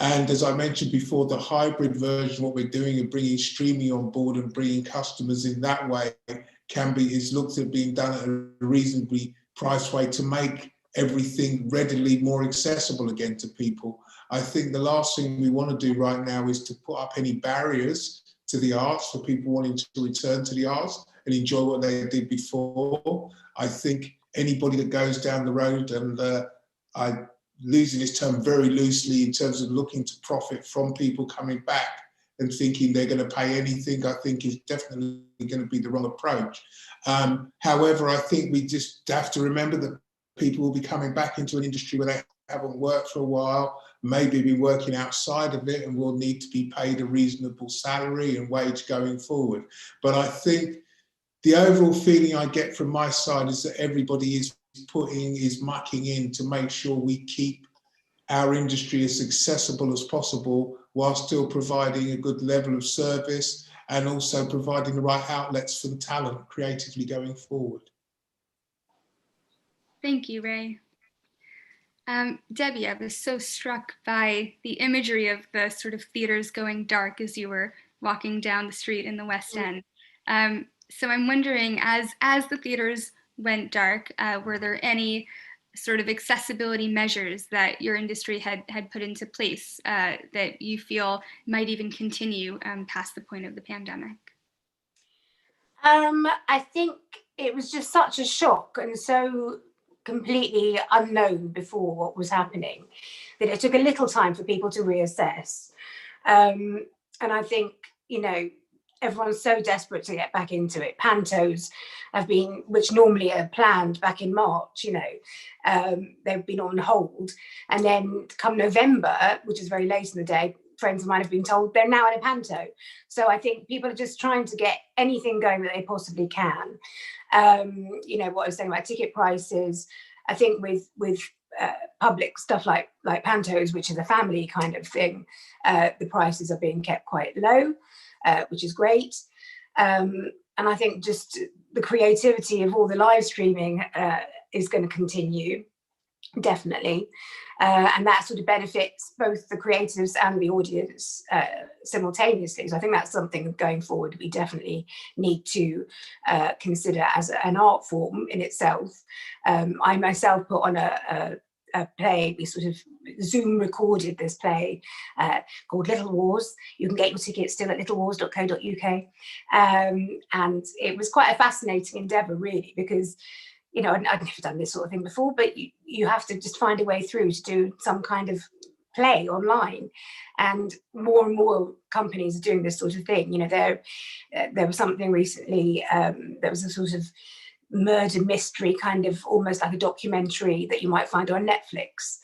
And as I mentioned before, the hybrid version, what we're doing of bringing streaming on board and bringing customers in that way is looked at being done at a reasonably priced way to make everything readily more accessible again to people. I think the last thing we want to do right now is to put up any barriers to the arts for people wanting to return to the arts and enjoy what they did before. I think anybody that goes down the road, and I'm using this term very loosely in terms of looking to profit from people coming back and thinking they're going to pay anything, I think is definitely going to be the wrong approach. However, I think we just have to remember that people will be coming back into an industry where they haven't worked for a while, maybe be working outside of it, and will need to be paid a reasonable salary and wage going forward. But I think the overall feeling I get from my side is that everybody is mucking in to make sure we keep our industry as accessible as possible while still providing a good level of service and also providing the right outlets for the talent creatively going forward. Thank you, Ray. Debbie, I was so struck by the imagery of the sort of theaters going dark as you were walking down the street in the West End. So I'm wondering, as the theaters went dark, were there any sort of accessibility measures that your industry had put into place that you feel might even continue past the point of the pandemic? I think it was just such a shock and so completely unknown before what was happening that it took a little time for people to reassess. And I think, you know, everyone's so desperate to get back into it. Pantos have been, which normally are planned back in March, you know, they've been on hold. And then come November, which is very late in the day, friends of mine have been told they're now in a panto. So I think people are just trying to get anything going that they possibly can. You know, what I was saying about ticket prices, I think with public stuff like pantos, which is a family kind of thing, the prices are being kept quite low, which is great. And I think just the creativity of all the live streaming is going to continue, definitely. And that sort of benefits both the creatives and the audience simultaneously. So I think that's something going forward we definitely need to consider as an art form in itself. I myself put on a play, we sort of Zoom recorded this play called Little Wars. You can get your tickets still at littlewars.co.uk. And it was quite a fascinating endeavour, really, because you know, I'd never done this sort of thing before, but you have to just find a way through to do some kind of play online. And more companies are doing this sort of thing. You know, there was something recently, there was a sort of murder mystery, kind of almost like a documentary that you might find on Netflix.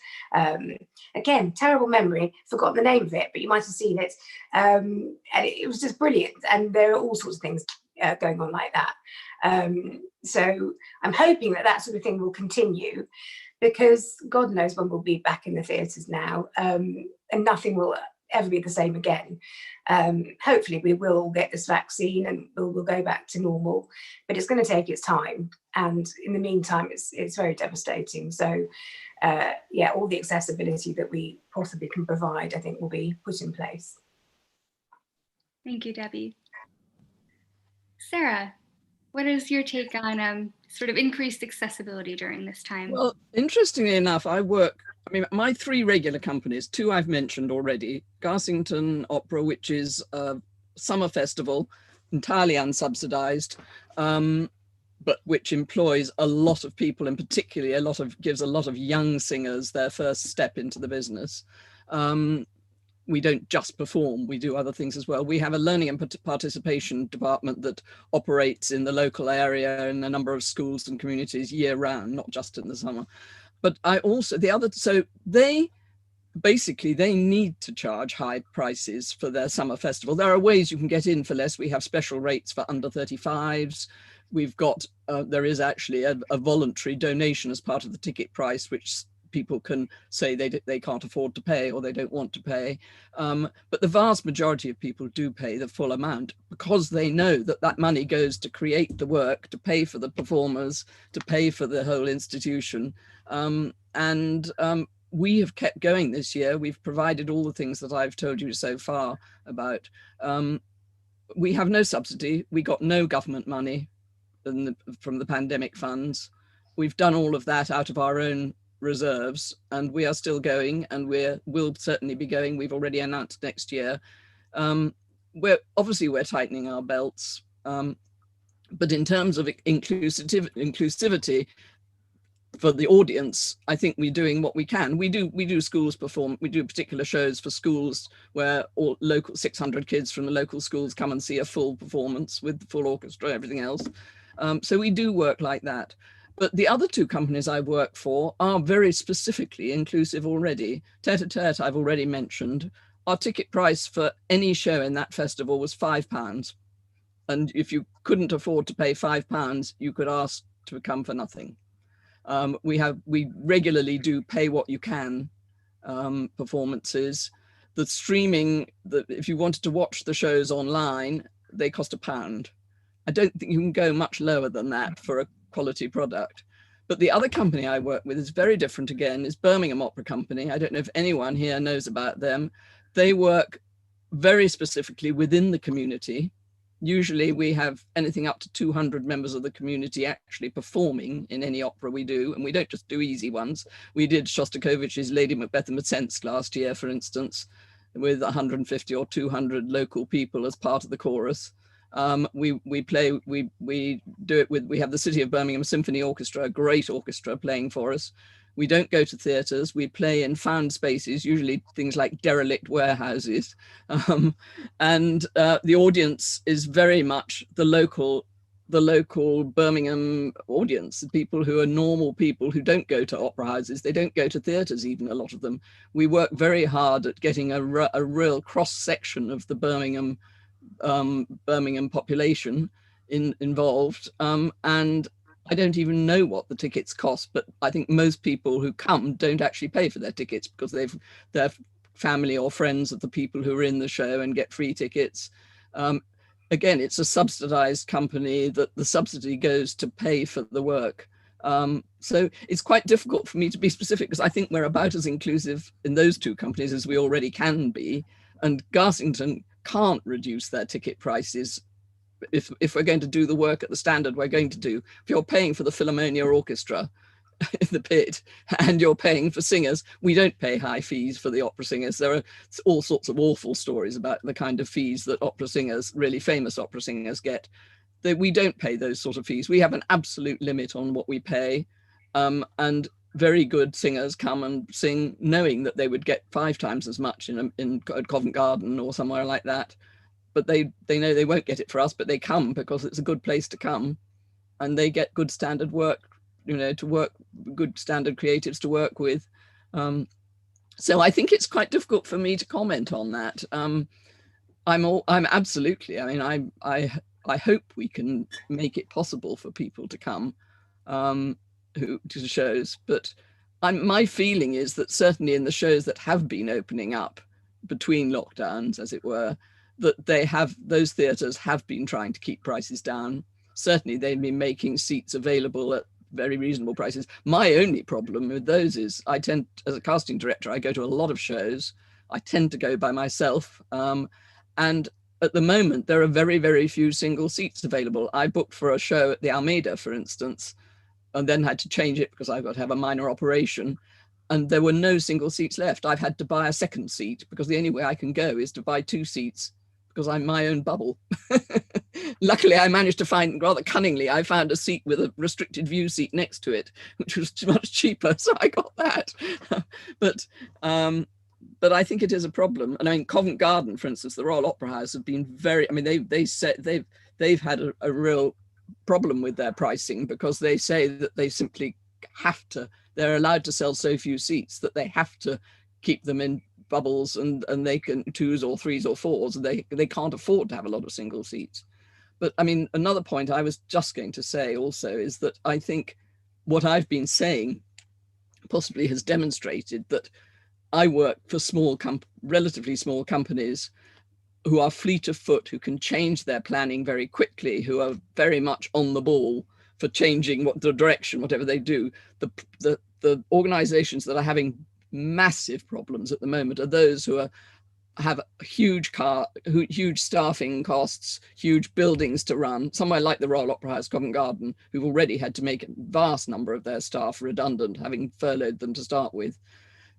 Again, terrible memory, forgotten the name of it, but you might have seen it. And it was just brilliant. And there are all sorts of things going on like that. So I'm hoping that that sort of thing will continue, because God knows when we'll be back in the theatres now, and nothing will ever be the same again. Hopefully we will all get this vaccine and we'll go back to normal, but it's going to take its time, and in the meantime it's very devastating. So yeah, all the accessibility that we possibly can provide, I think, will be put in place. Thank you, Debbie. Sarah, what is your take on sort of increased accessibility during this time? Well, interestingly enough, my 3 regular companies, 2 I've mentioned already, Garsington Opera, which is a summer festival, entirely unsubsidized, but which employs a lot of people, and particularly gives a lot of young singers their first step into the business. We don't just perform, we do other things as well. We have a learning and participation department that operates in the local area in a number of schools and communities year round, not just in the summer. But so they need to charge high prices for their summer festival. There are ways you can get in for less. We have special rates for under 35s. We've got, there is actually a voluntary donation as part of the ticket price, which people can say they can't afford to pay or they don't want to pay. But the vast majority of people do pay the full amount, because they know that that money goes to create the work, to pay for the performers, to pay for the whole institution. We have kept going this year. We've provided all the things that I've told you so far about. We have no subsidy. We got no government money from the pandemic funds. We've done all of that out of our own reserves, and we are still going, and we'll certainly be going. We've already announced next year. We're tightening our belts, but in terms of inclusivity for the audience, I think we're doing what we can. We do schools perform. We do particular shows for schools where all local 600 kids from the local schools come and see a full performance with the full orchestra, everything else. So we do work like that. But the other 2 companies I work for are very specifically inclusive already. Tete a Tete, I've already mentioned. Our ticket price for any show in that festival was £5. And if you couldn't afford to pay £5, you could ask to come for nothing. We regularly do pay what you can performances. The streaming, if you wanted to watch the shows online, they cost £1. I don't think you can go much lower than that for a quality product. But the other company I work with is very different again, is Birmingham Opera Company. I don't know if anyone here knows about them. They work very specifically within the community. Usually we have anything up to 200 members of the community actually performing in any opera we do, and we don't just do easy ones. We did Shostakovich's Lady Macbeth and Mtsensk last year, for instance, with 150 or 200 local people as part of the chorus. We do it with, we have the City of Birmingham Symphony Orchestra, a great orchestra playing for us. We don't go to theatres, we play in found spaces, usually things like derelict warehouses. And the audience is very much the local Birmingham audience, the people who are normal people who don't go to opera houses, they don't go to theatres even, a lot of them. We work very hard at getting a real cross-section of the Birmingham population involved, and I don't even know what the tickets cost, but I think most people who come don't actually pay for their tickets because they're family or friends of the people who are in the show and get free tickets. Again, it's a subsidized company that the subsidy goes to pay for the work. So it's quite difficult for me to be specific because I think we're about as inclusive in those 2 companies as we already can be, and Garsington can't reduce their ticket prices if we're going to do the work at the standard we're going to do. If you're paying for the Philharmonia Orchestra in the pit and you're paying for singers, we don't pay high fees for the opera singers. There are all sorts of awful stories about the kind of fees that opera singers, really famous opera singers, get. We don't pay those sort of fees. We have an absolute limit on what we pay, and very good singers come and sing knowing that they would get 5 times as much in Covent Garden or somewhere like that. But they know they won't get it for us, but they come because it's a good place to come, and they get good standard work, to work, good standard creatives to work with. So I think it's quite difficult for me to comment on that. I'm absolutely, I I hope we can make it possible for people to come to the shows. But my feeling is that certainly in the shows that have been opening up between lockdowns, as it were, that those theatres have been trying to keep prices down. Certainly they've been making seats available at very reasonable prices. My only problem with those is I tend, as a casting director, I go to a lot of shows. I tend to go by myself. And at the moment, there are very, very few single seats available. I booked for a show at the Almeida, for instance, and then had to change it because I've got to have a minor operation. And there were no single seats left. I've had to buy a second seat because the only way I can go is to buy 2 seats because I'm my own bubble. Luckily, I managed to find, rather cunningly, I found a seat with a restricted view seat next to it, which was much cheaper. So I got that. But I think it is a problem. And I mean, Covent Garden, for instance, the Royal Opera House have been very, I mean, they've had a real problem with their pricing because they say that they simply have to, they're allowed to sell so few seats that they have to keep them in bubbles and they can 2s or 3s or 4s, and they can't afford to have a lot of single seats. But I mean, another point I was just going to say also is that I think what I've been saying possibly has demonstrated that I work for relatively small companies who are fleet of foot, who can change their planning very quickly, who are very much on the ball for changing the direction, whatever they do. The organizations that are having massive problems at the moment are those who have huge staffing costs, huge buildings to run. Somewhere like the Royal Opera House, Covent Garden, who've already had to make a vast number of their staff redundant, having furloughed them to start with.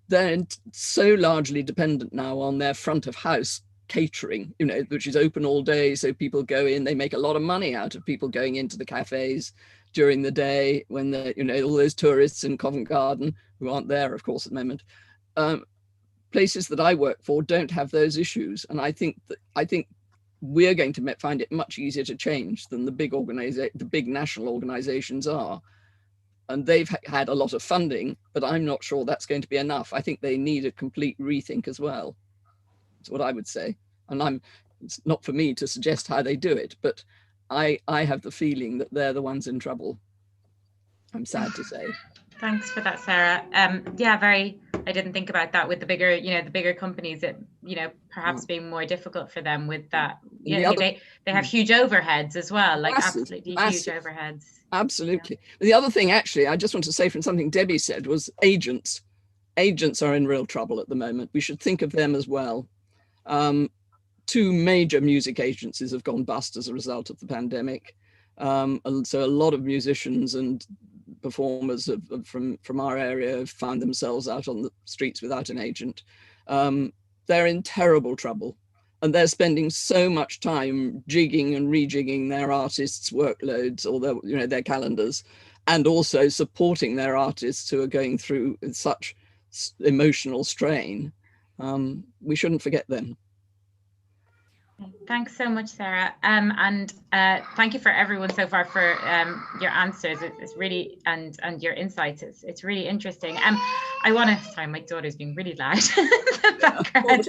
They're so largely dependent now on their front of house catering, which is open all day. So people go in, they make a lot of money out of people going into the cafes during the day when all those tourists in Covent Garden who aren't there, of course, at the moment. Places that I work for don't have those issues. And I think we're going to find it much easier to change than the big national organizations are. And they've had a lot of funding, but I'm not sure that's going to be enough. I think they need a complete rethink as well. That's what I would say. And it's not for me to suggest how they do it, but I have the feeling that they're the ones in trouble. I'm sad to say. Thanks for that, Sarah. I didn't think about that with the bigger companies, that, perhaps being more difficult for them with that. They have huge overheads as well, like absolutely huge overheads. Absolutely. Yeah. The other thing, actually, I just want to say from something Debbie said was agents. Agents are in real trouble at the moment. We should think of them as well. 2 major music agencies have gone bust as a result of the pandemic. And so a lot of musicians and performers from our area have found themselves out on the streets without an agent. They're in terrible trouble. And they're spending so much time jigging and rejigging their artists' workloads or their calendars, and also supporting their artists who are going through such emotional strain. We shouldn't forget them. Thanks so much, Sarah. And thank you for everyone so far for your answers. It's really, and your insights. It's really interesting. Sorry, my daughter's being really loud in the background.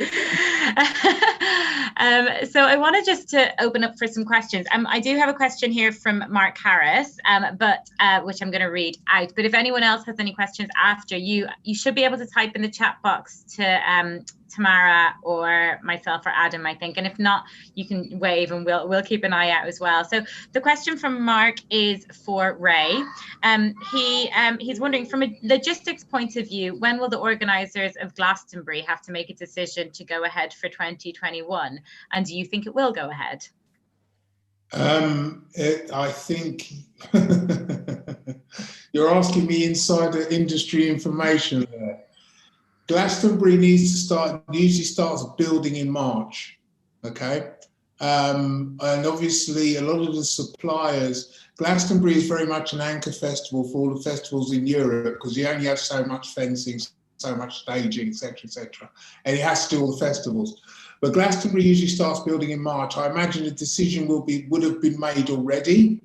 So I wanted just to open up for some questions. I do have a question here from Mark Harris, which I'm going to read out. But if anyone else has any questions after you should be able to type in the chat box to Tamara or myself or Adam, I think. And if not, you can wave and we'll keep an eye out as well. So the question from Mark is for Ray. He's wondering, from a logistics point of view, when will the organisers of Glastonbury have to make a decision to go ahead for 2021? And do you think it will go ahead? I think you're asking me insider industry information there. Glastonbury usually starts building in March, okay? And obviously a lot of the suppliers, Glastonbury is very much an anchor festival for all the festivals in Europe, because you only have so much fencing, so much staging, etc., and it has to do all the festivals. But Glastonbury usually starts building in March. I imagine a decision would have been made already,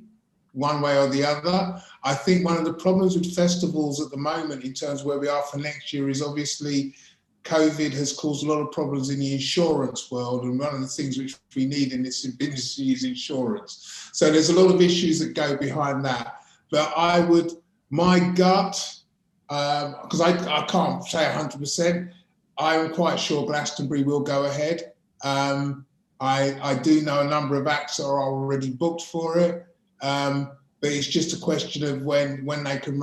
one way or the other. I think one of the problems with festivals at the moment, in terms of where we are for next year, is obviously COVID has caused a lot of problems in the insurance world, and one of the things which we need in this industry is insurance. So there's a lot of issues that go behind that. But my gut, because I can't say 100%, I'm quite sure Glastonbury will go ahead. I do know a number of acts that are already booked for it, but it's just a question of when they can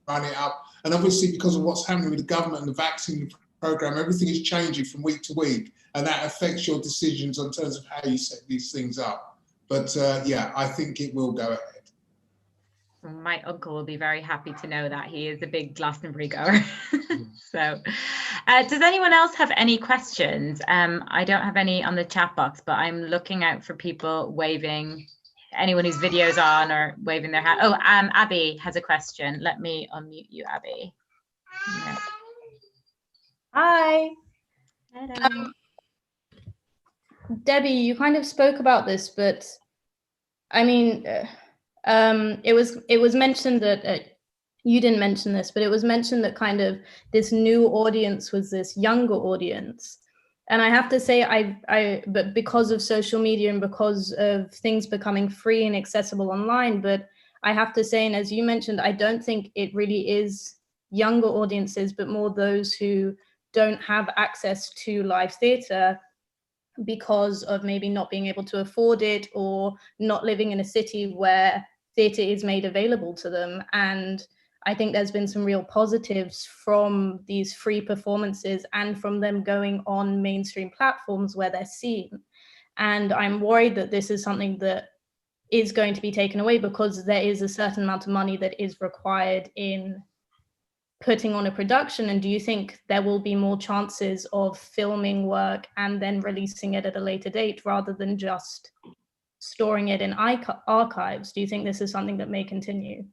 run it up. And obviously, because of what's happening with the government and the vaccine program, everything is changing from week to week, and that affects your decisions in terms of how you set these things up. But yeah, I think it will go ahead. My uncle will be very happy to know that. He is a big Glastonbury goer. So does anyone else have any questions? I don't have any on the chat box, but I'm looking out for people waving, anyone whose video's on or waving their hand. Oh, Abby has a question. Let me unmute you, Abby. No. Hi. Hello. Debbie, you kind of spoke about this, but I mean, it was mentioned that you didn't mention this, but it was mentioned that kind of this new audience was this younger audience. And I have to say, but because of social media and because of things becoming free and accessible online, but I have to say, and as you mentioned, I don't think it really is younger audiences, but more those who don't have access to live theatre because of maybe not being able to afford it or not living in a city where theatre is made available to them. And I think there's been some real positives from these free performances and from them going on mainstream platforms where they're seen. And I'm worried that this is something that is going to be taken away because there is a certain amount of money that is required in putting on a production. And do you think there will be more chances of filming work and then releasing it at a later date rather than just storing it in archives? Do you think this is something that may continue?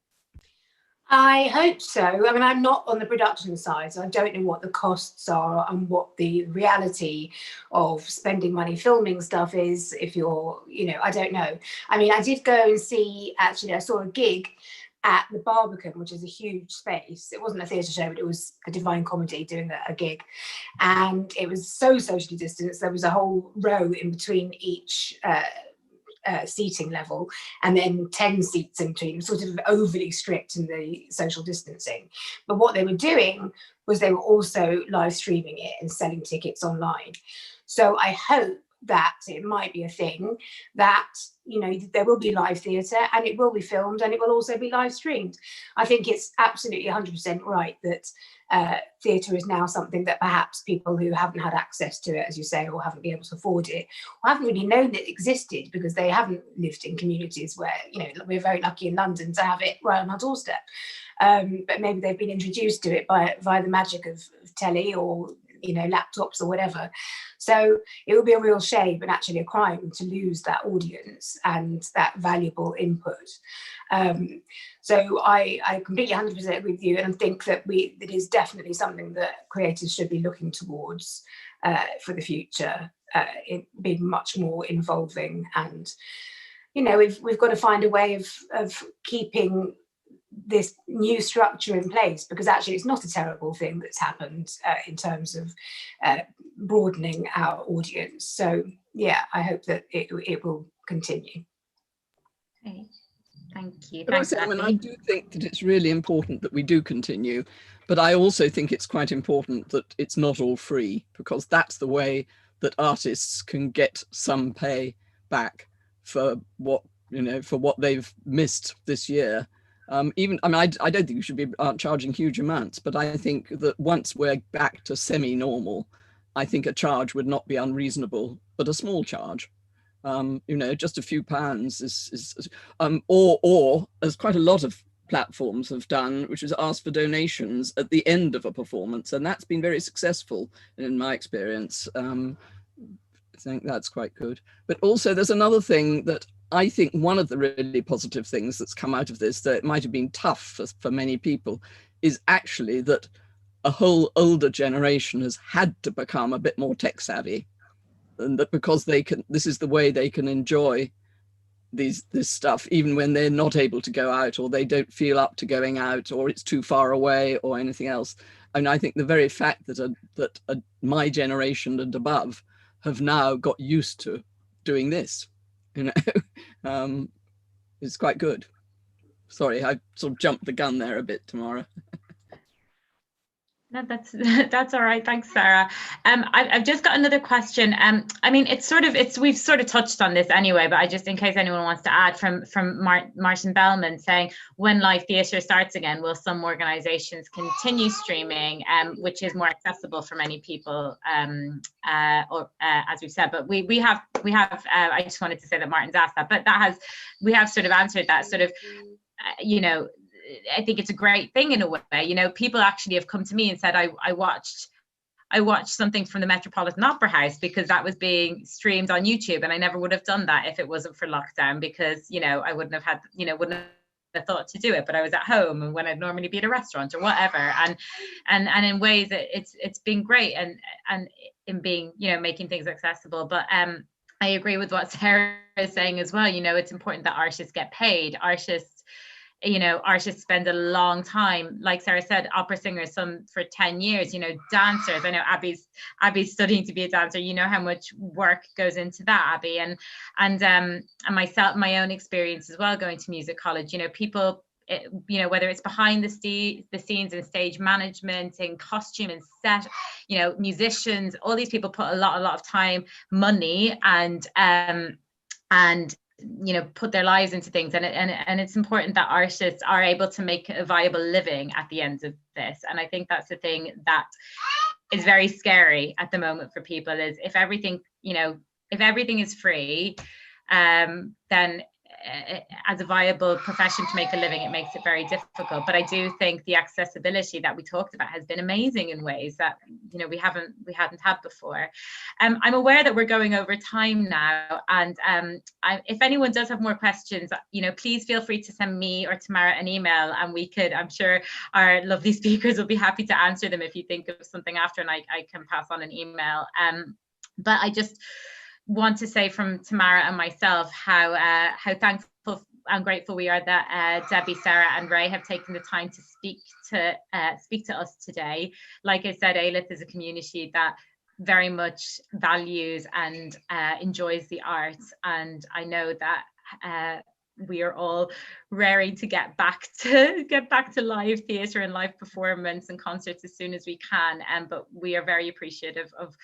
I hope so. I mean, I'm not on the production side, so I don't know what the costs are and what the reality of spending money filming stuff is. If you're, I don't know. I mean, I did go and see, actually, I saw a gig at the Barbican, which is a huge space. It wasn't a theatre show, but it was a Divine Comedy doing a gig. And it was so socially distanced. There was a whole row in between each seating level, and then 10 seats in between, sort of overly strict in the social distancing. But what they were doing was they were also live streaming it and selling tickets online. So I hope that it might be a thing that, there will be live theatre and it will be filmed and it will also be live streamed. I think it's absolutely 100% right that theatre is now something that perhaps people who haven't had access to it, as you say, or haven't been able to afford it, or haven't really known it existed because they haven't lived in communities where, we're very lucky in London to have it right on our doorstep. But maybe they've been introduced to it via the magic of telly or laptops or whatever. So it would be a real shame and actually a crime to lose that audience and that valuable input. So I completely 100% agree with you, and think that it is definitely something that creators should be looking towards for the future, it being much more involving. And we've got to find a way of keeping this new structure in place, because actually it's not a terrible thing that's happened in terms of broadening our audience. So yeah, I hope that it will continue. Okay. Thank you. But I do think that it's really important that we do continue, but I also think it's quite important that it's not all free, because that's the way that artists can get some pay back for what they've missed this year. I don't think you should be charging huge amounts, but I think that once we're back to semi-normal, I think a charge would not be unreasonable, but a small charge. Just a few pounds or as quite a lot of platforms have done, which is ask for donations at the end of a performance, and that's been very successful in my experience. I think that's quite good. But also there's another thing that I think one of the really positive things that's come out of this, that it might have been tough for many people, is actually that a whole older generation has had to become a bit more tech savvy, and that because this is the way they can enjoy this stuff, even when they're not able to go out, or they don't feel up to going out, or it's too far away, or anything else. And I think the very fact that my generation and above have now got used to doing this, is quite good. Sorry, I sort of jumped the gun there a bit, Tamara. No, that's all right. Thanks, Sarah. I've just got another question. I mean, we've sort of touched on this anyway, but I just, in case anyone wants to add, from Martin Bellman saying, when live theatre starts again, will some organisations continue streaming, which is more accessible for many people, or as we've said. But we have. I just wanted to say that Martin's asked that, but we have sort of answered that. Sort of, I think it's a great thing in a way. People actually have come to me and said, I watched something from the Metropolitan Opera House because that was being streamed on YouTube, and I never would have done that if it wasn't for lockdown, because I wouldn't have had, wouldn't have thought to do it, but I was at home and when I'd normally be at a restaurant or whatever, and in ways it's been great, and in being, making things accessible. But I agree with what Sarah is saying as well. It's important that artists get paid. Artists spend a long time, like Sarah said, opera singers, some for 10 years, dancers. I know Abby's studying to be a dancer. How much work goes into that, Abby, and myself, my own experience as well, going to music college. People, whether it's behind the scenes in stage management, in costume and set, musicians, all these people put a lot of time, money, and put their lives into things, and it's important that artists are able to make a viable living at the end of this. And I think that's the thing that is very scary at the moment for people, is if everything is free, then as a viable profession to make a living, it makes it very difficult. But I do think the accessibility that we talked about has been amazing in ways that we hadn't had before. I'm aware that we're going over time now, and if anyone does have more questions, please feel free to send me or Tamara an email, and I'm sure our lovely speakers will be happy to answer them if you think of something after, and I can pass on an email. But I just want to say from Tamara and myself how thankful and grateful we are that Debbie, Sarah and Ray have taken the time to speak to us today. Like I said, ALITH is a community that very much values and enjoys the arts, and I know that we are all raring to get back to live theatre and live performance and concerts as soon as we can, but we are very appreciative of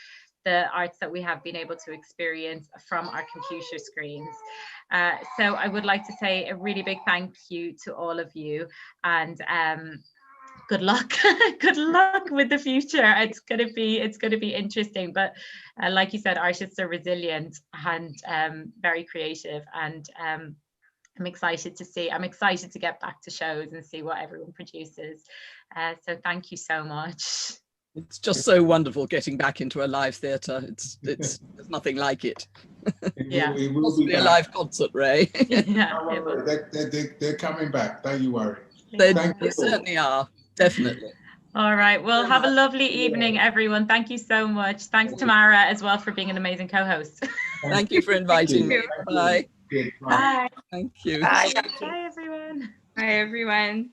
the arts that we have been able to experience from our computer screens. So I would like to say a really big thank you to all of you, and good luck with the future. It's going to be interesting, but like you said, artists are resilient and very creative, and I'm excited to get back to shows and see what everyone produces. So thank you so much. It's just so wonderful getting back into a live theatre. There's nothing like it. Yeah, it will be a live concert, Ray. Yeah, they're coming back. Don't you worry. They certainly are, definitely. All right. Well, have a lovely evening, everyone. Thank you so much. Thanks, Tamara, as well, for being an amazing co-host. Thank you for inviting me. Bye. Bye. Thank you. Bye. Bye, everyone. Bye, everyone.